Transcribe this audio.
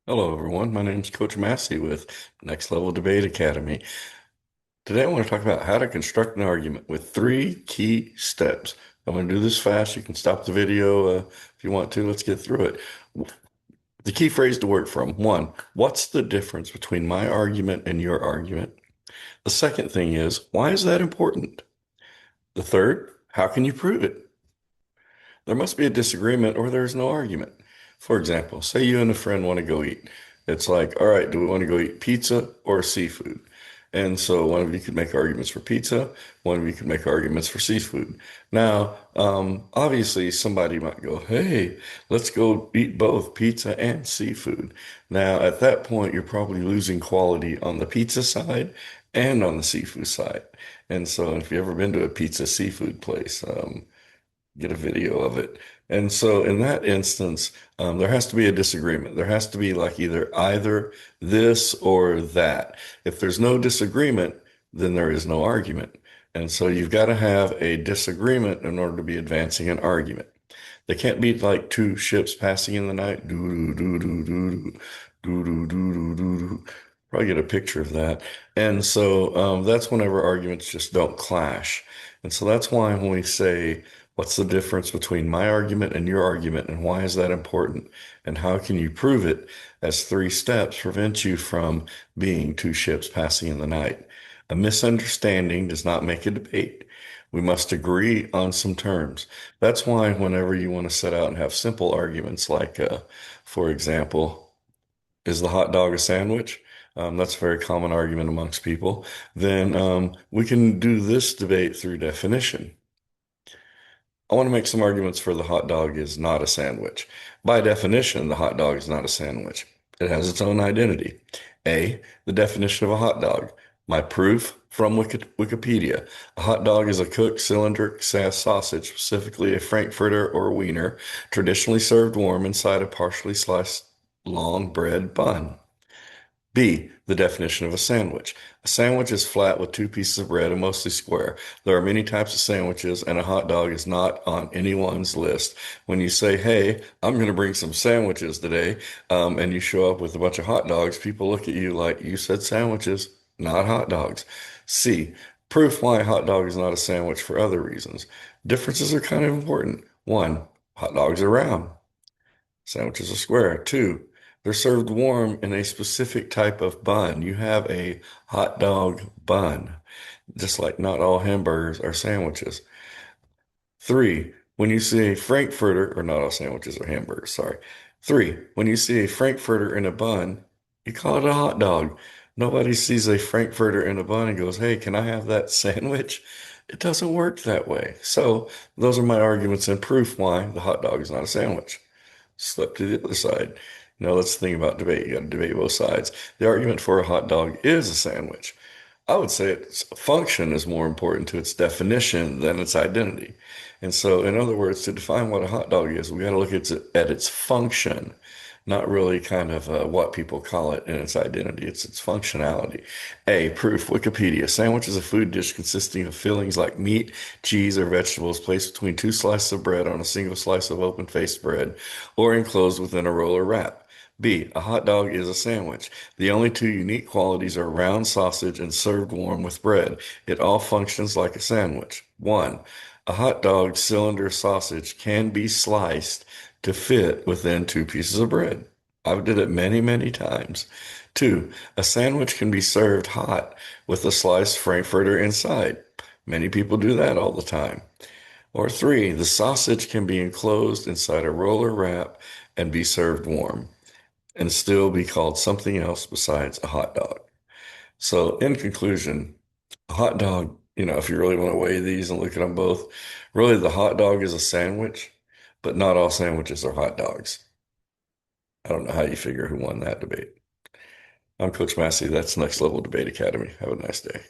Hello, everyone. My name is Coach Massey with Next Level Debate Academy. Today, I want to talk about how to construct an argument with three key steps. I'm going to do this fast. You can stop the video if you want to. Let's get through it. The key phrase to work from: one, what's the difference between my argument and your argument? The second thing is, why is that important? The third, how can you prove it? There must be a disagreement or there's no argument. For example, say you and a friend want to go eat. It's like, all right, do we want to go eat pizza or seafood? And so one of you could make arguments for pizza, one of you could make arguments for seafood. Now, obviously, somebody might go, hey, let's go eat both pizza and seafood. Now, at that point, you're probably losing quality on the pizza side and on the seafood side. And so, if you've ever been to a pizza seafood place, get a video of it. And so in that instance, there has to be a disagreement. There has to be like either this or that. If there's no disagreement, then there is no argument. And so you've got to have a disagreement in order to be advancing an argument. They can't be like two ships passing in the night. Doo doo doo doo doo doo doo doo doo doo. Probably get a picture of that. And so that's whenever arguments just don't clash. And so that's why when we say, what's the difference between my argument and your argument, and why is that important? And how can you prove it? As three steps prevent you from being two ships passing in the night. A misunderstanding does not make a debate. We must agree on some terms. That's why whenever you want to set out and have simple arguments like, for example, is the hot dog a sandwich? That's a very common argument amongst people. Then we can do this debate through definition. I want to make some arguments for the hot dog is not a sandwich. By definition, the hot dog is not a sandwich. It has its own identity. A, the definition of a hot dog. My proof from Wikipedia. A hot dog is a cooked cylindrical sausage, specifically a Frankfurter or Wiener, traditionally served warm inside a partially sliced long bread bun. B, the definition of a sandwich. A sandwich is flat with two pieces of bread and mostly square. There are many types of sandwiches, and a hot dog is not on anyone's list. When you say, hey, I'm going to bring some sandwiches today, and you show up with a bunch of hot dogs, people look at you like you said sandwiches, not hot dogs. C, proof why a hot dog is not a sandwich for other reasons. Differences are kind of important. One, hot dogs are round. Sandwiches are square. Two, they're served warm in a specific type of bun. You have a hot dog bun, just like not all hamburgers are sandwiches. Three, when you see a Frankfurter, or not all sandwiches are hamburgers, sorry. Three, when you see a Frankfurter in a bun, you call it a hot dog. Nobody sees a Frankfurter in a bun and goes, hey, can I have that sandwich? It doesn't work that way. So those are my arguments and proof why the hot dog is not a sandwich. Slip to the other side. That's the thing about debate. You got to debate both sides. The argument for a hot dog is a sandwich. I would say its function is more important to its definition than its identity. And so, in other words, to define what a hot dog is, we got to look at its function, not really kind of what people call it in its identity. It's its functionality. A, proof, Wikipedia. Sandwich is a food dish consisting of fillings like meat, cheese, or vegetables placed between two slices of bread on a single slice of open-faced bread or enclosed within a roller wrap. B, a hot dog is a sandwich. The only two unique qualities are round sausage and served warm with bread. It all functions like a sandwich. One, a hot dog cylinder sausage can be sliced to fit within two pieces of bread. I've did it many, many times. Two, a sandwich can be served hot with a sliced Frankfurter inside. Many people do that all the time. Or three, the sausage can be enclosed inside a roller wrap and be served warm and still be called something else besides a hot dog. So in conclusion, a hot dog, if you really want to weigh these and look at them both, really the hot dog is a sandwich, but not all sandwiches are hot dogs. I don't know how you figure who won that debate. I'm Coach Massey. That's Next Level Debate Academy. Have a nice day.